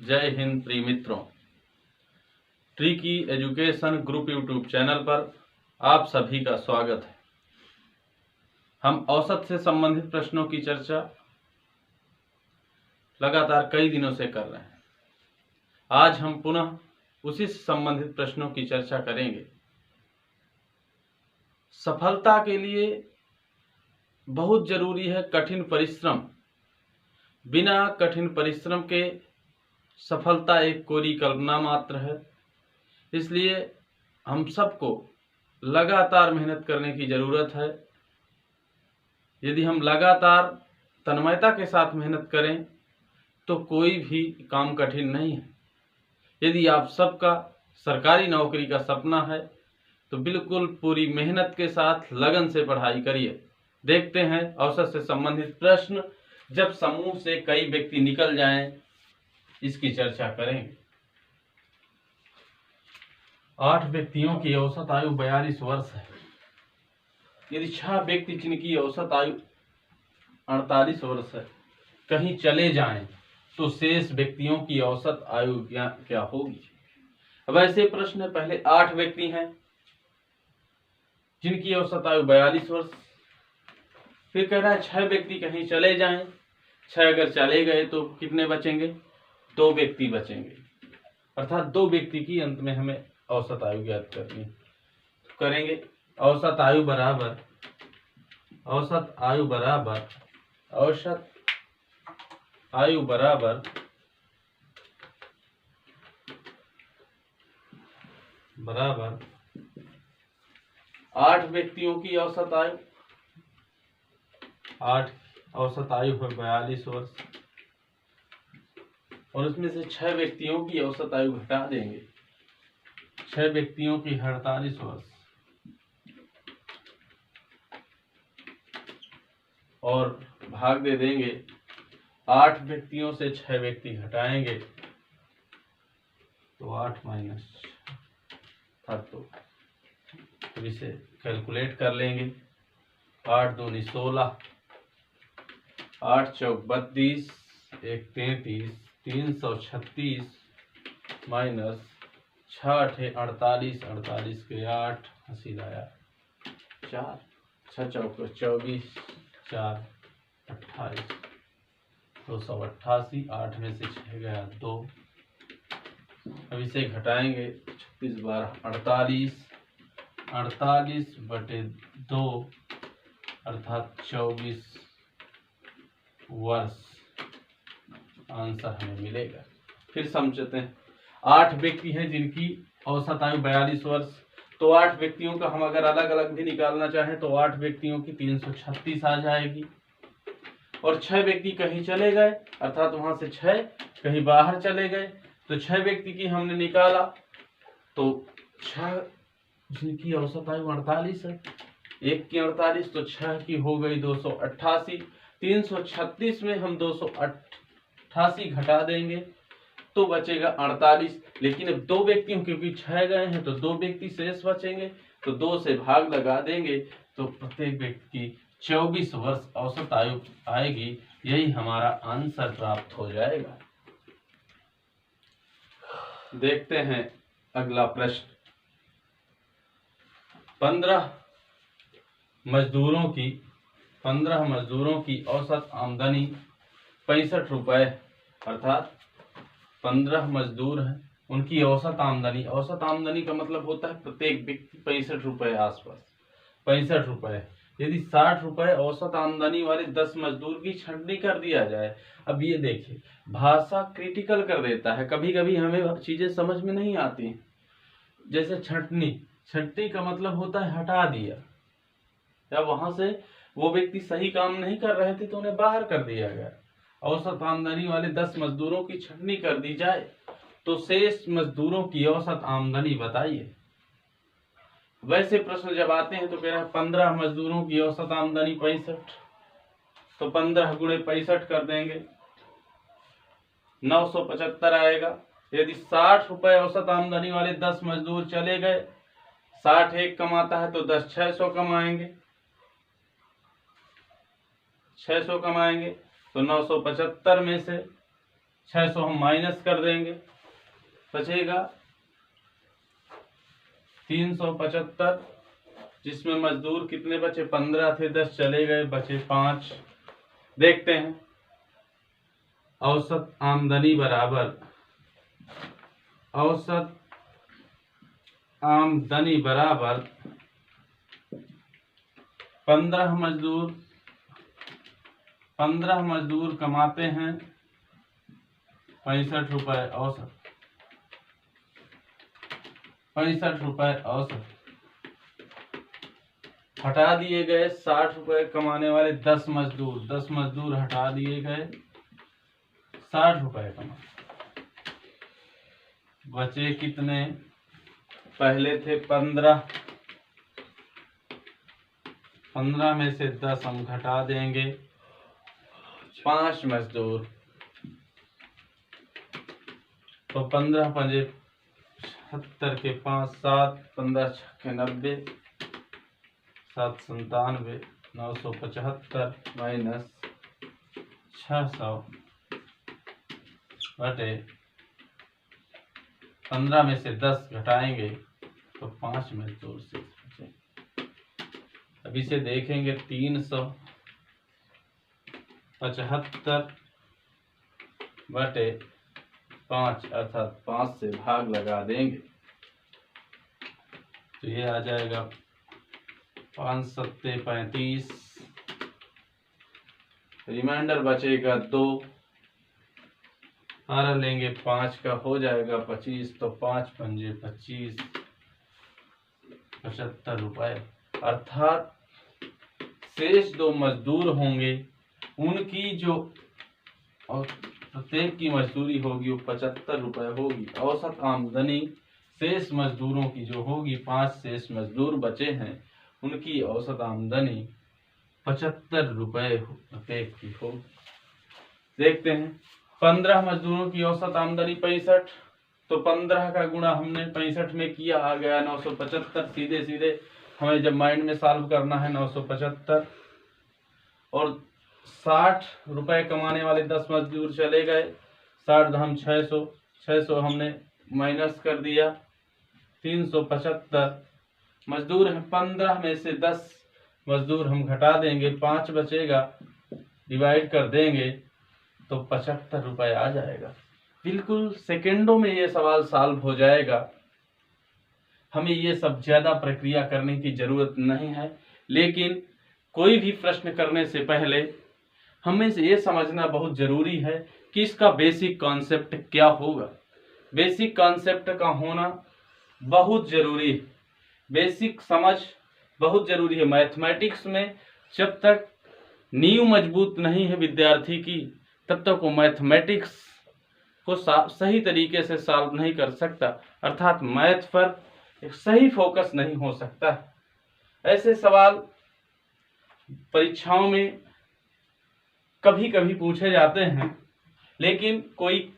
जय हिंद प्रिय मित्रों, tricky education group YouTube channel पर आप सभी का स्वागत है। हम औसत से संबंधित प्रश्नों की चर्चा लगातार कई दिनों से कर रहे हैं। आज हम पुनः उसी से संबंधित प्रश्नों की चर्चा करेंगे। सफलता के लिए बहुत जरूरी है कठिन परिश्रम। बिना कठिन परिश्रम के सफलता एक कोरी कल्पना मात्र है। इसलिए हम सबको लगातार मेहनत करने की जरूरत है। यदि हम लगातार तन्मयता के साथ मेहनत करें तो कोई भी काम कठिन नहीं है। यदि आप सबका सरकारी नौकरी का सपना है तो बिल्कुल पूरी मेहनत के साथ लगन से पढ़ाई करिए। देखते हैं औसत से संबंधित प्रश्न जब समूह से कई व्यक्ति निकल जाएं, इसकी चर्चा करेंगे। 8 व्यक्तियों की औसत आयु 42 वर्ष है। यदि 6 व्यक्ति जिनकी औसत आयु 48 वर्ष है कहीं चले जाएं तो शेष व्यक्तियों की औसत आयु क्या होगी? अब ऐसे प्रश्न है। पहले 8 व्यक्ति हैं जिनकी औसत आयु 42 वर्ष। फिर कह रहा है 6 व्यक्ति कहीं चले जाएं। 6 अगर चले गए तो कितने बचेंगे? 2 व्यक्ति बचेंगे। अर्थात 2 व्यक्ति की अंत में हमें औसत आयु ज्ञात करनी है। तो करेंगे औसत आयु बराबर बराबर 8 व्यक्तियों की औसत आयु। 8 औसत आयु है 42 वर्ष और उसमें से 6 व्यक्तियों की औसत आयु घटा देंगे। 6 व्यक्तियों की 48 वर्ष और भाग दे देंगे। 8 व्यक्तियों से 6 व्यक्ति घटाएंगे तो 8 माइनस 6। तो इसे कैलकुलेट कर लेंगे। 8 दूनी 16, 8 चौक 32, 1 33, 336 माइनस 6 8 48, 48 के 8 हंसी लाया 4, 6 चौक 24, 4 28, 288। 8 में से 6 गया 2। अब इसे घटाएंगे। 36 12 48, 48 बटे 2 अर्थात 24 वर्ष आंसर हमें मिलेगा। फिर समझते हैं। 8 व्यक्ति हैं जिनकी औसत आयु 42 वर्ष। तो 8 व्यक्तियों का हम अगर अलग अलग भी निकालना चाहें तो 8 व्यक्तियों की 336 आ जाएगी। और 6 व्यक्ति कहीं चले गए अर्थात वहां से 6 कहीं बाहर चले गए तो 6 व्यक्ति की हमने निकाला तो 6 जिनकी औसत आयु 48 है। 1 की 48 तो 6 की हो गई 288। 336 में हम 288 घटा देंगे तो बचेगा 48। लेकिन अब 2 व्यक्तियों क्योंकि 6 गए हैं तो 2 व्यक्ति शेष बचेंगे तो 2 से भाग लगा देंगे तो प्रत्येक व्यक्ति की 24 वर्ष औसत आयु आएगी। यही हमारा आंसर प्राप्त हो जाएगा। देखते हैं अगला प्रश्न। 15 मजदूरों की औसत आमदनी 65 रुपए अर्थात 15 मजदूर हैं उनकी औसत आमदनी का मतलब होता है प्रत्येक व्यक्ति 65 रुपए आसपास 65 रुपए। यदि 60 रुपए औसत आमदनी वाले 10 मजदूर की छंटनी कर दिया जाए। अब ये देखिए भाषा क्रिटिकल कर देता है। कभी कभी हमें चीजें समझ में नहीं आती। जैसे छंटनी का मतलब होता है हटा दिया या वहां से वो व्यक्ति सही काम नहीं कर रहे थे तो उन्हें बाहर कर दिया गया। औसत आमदनी वाले 10 मजदूरों की छंटनी कर दी जाए तो शेष मजदूरों की औसत आमदनी बताइए। वैसे प्रश्न जब आते हैं तो कह रहा है 15 मजदूरों की औसत आमदनी 65 तो 15 गुणे 65 कर देंगे 975 आएगा। यदि 60 रुपए औसत आमदनी वाले 10 मजदूर चले गए 60 एक कमाता है तो 10 600 कमाएंगे 600 कमाएंगे तो 975 में से 600 हम माइनस कर देंगे, बचेगा 375, जिसमें मजदूर कितने बचे, 15 थे, 10 चले गए, बचे 5। देखते हैं औसत आमदनी बराबर 15 मजदूर कमाते हैं 65 रुपए औसत, 65 रुपए औसत। हटा दिए गए 60 रुपए कमाने वाले 10 मजदूर हटा दिए गए, 60 रुपए कमा, बचे कितने, पहले थे 15 में से 10 हम घटा देंगे, 5 मजदूर, तो 15 पंजे 70 के 5, 7, 15 छक्के 90, 7 97, 975 माइनस 600 बटे 15 में से 10 घटाएंगे तो 5 मजदूर से बचे। अब इसे देखेंगे 375 बटे 5 अर्थात 5 से भाग लगा देंगे तो ये आ जाएगा 5 सत्ते 35, रिमाइंडर बचेगा 2, सारा लेंगे 5 का हो जाएगा 25, तो 5 पंजे 25, 75 रुपए। अर्थात शेष 2 मजदूर होंगे, उनकी जो और प्रत्येक की मजदूरी होगी वो 75 रुपए होगी। औसत आमदनी शेष मजदूरों की जो होगी, 5 शेष मजदूर बचे हैं, उनकी औसत आमदनी 75 रुपए प्रत्येक की होगी। देखते हैं 15 मजदूरों की औसत आमदनी 65, तो 15 का गुणा हमने 65 में किया, आ गया 975। सीधे सीधे हमें जब माइंड में सॉल्व करना है 975, और 60 रुपए कमाने वाले 10 मजदूर चले गए, 60 हम 600 हमने माइनस कर दिया, 375 मजदूर हैं, 15 में से 10 मजदूर हम घटा देंगे, 5 बचेगा, डिवाइड कर देंगे तो 75 रुपए आ जाएगा। बिल्कुल सेकेंडों में ये सवाल सॉल्व हो जाएगा। हमें ये सब ज्यादा प्रक्रिया करने की जरूरत नहीं है, लेकिन कोई भी प्रश्न करने से पहले हमें से ये समझना बहुत जरूरी है कि इसका बेसिक कॉन्सेप्ट क्या होगा। बेसिक कॉन्सेप्ट का होना बहुत जरूरी है, बेसिक समझ बहुत जरूरी है। मैथमेटिक्स में जब तक नींव मजबूत नहीं है विद्यार्थी की, तब तक वो मैथमेटिक्स को सही तरीके से सॉल्व नहीं कर सकता, अर्थात मैथ पर एक सही फोकस नहीं हो सकता। ऐसे सवाल परीक्षाओं में कभी कभी पूछे जाते हैं, लेकिन कोई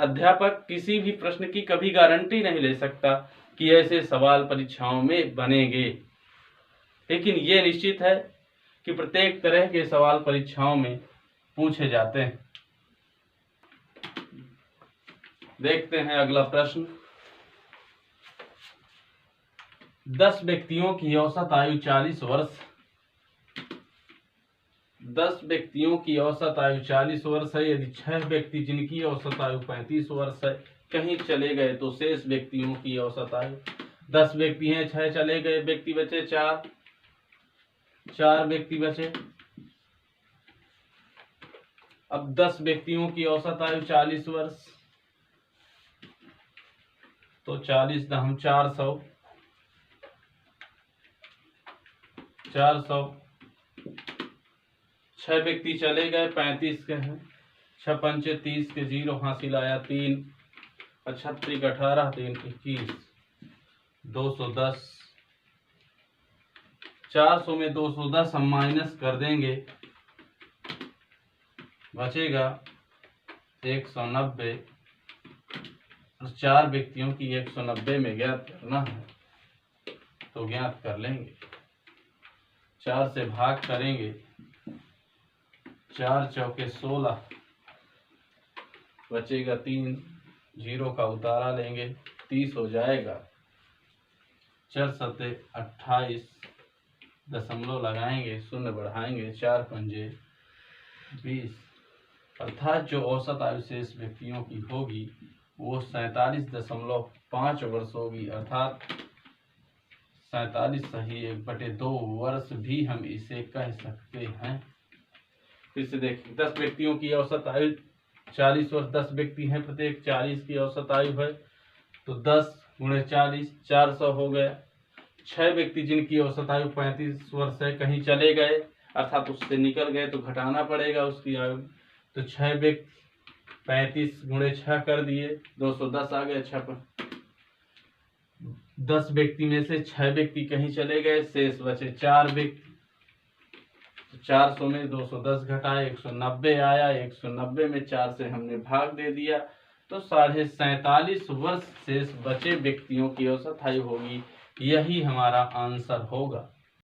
अध्यापक किसी भी प्रश्न की कभी गारंटी नहीं ले सकता कि ऐसे सवाल परीक्षाओं में बनेंगे। लेकिन ये निश्चित है कि प्रत्येक तरह के सवाल परीक्षाओं में पूछे जाते हैं। देखते हैं अगला प्रश्न। 10 व्यक्तियों की औसत आयु 40 वर्ष, 10 व्यक्तियों की औसत आयु 40 वर्ष है। यदि 6 व्यक्ति जिनकी औसत आयु 35 वर्ष है कहीं चले गए तो शेष व्यक्तियों की औसत आयु, 10 व्यक्ति हैं, 6 चले गए, व्यक्ति बचे 4 व्यक्ति बचे। अब 10 व्यक्तियों की औसत आयु 40 वर्ष, तो 40 हम 400, 6 व्यक्ति चले गए, 35 के हैं, 6 पंचे 30 के 0 हासिल आया 3, 36 18 3 21, 210। 400 में 210 हम माइनस कर देंगे, बचेगा 190, और 4 व्यक्तियों की 190 में ज्ञात करना है तो ज्ञात कर लेंगे। 4 से भाग करेंगे, 4 चौके 16, बचेगा 3, 0 का उतारा लेंगे, 30 हो जाएगा। 4 सते 28, दशमलव लगाएंगे, शून्य बढ़ाएंगे, 4 पंजे 20, अर्थात जो औसत आयु शेष व्यक्तियों की होगी वो 47.5 वर्ष होगी, अर्थात 47 सही 1/2 वर्ष भी हम इसे कह सकते हैं। फिर से देखिए, 10 व्यक्तियों की औसत आयु 40 वर्ष, 10 व्यक्ति हैं, प्रत्येक 40 की औसत आयु है, तो 10 गुणे 40 400 हो गया। 6 व्यक्ति जिनकी औसत आयु 35 वर्ष है, कहीं चले गए अर्थात उससे निकल गए तो घटाना पड़ेगा उसकी आयु, तो 6 व्यक्ति 35 गुणे 6 कर दिए, 210 आ गया। 6 पर 10 व्यक्ति में से 6 व्यक्ति कहीं चले गए, शेष बचे 4 व्यक्ति, 400 में 210 घटाए 190 आया, 190 में 4 से हमने भाग दे दिया, तो 47.5 वर्ष शेष बचे व्यक्तियों की औसत आयु होगी। यही हमारा आंसर होगा।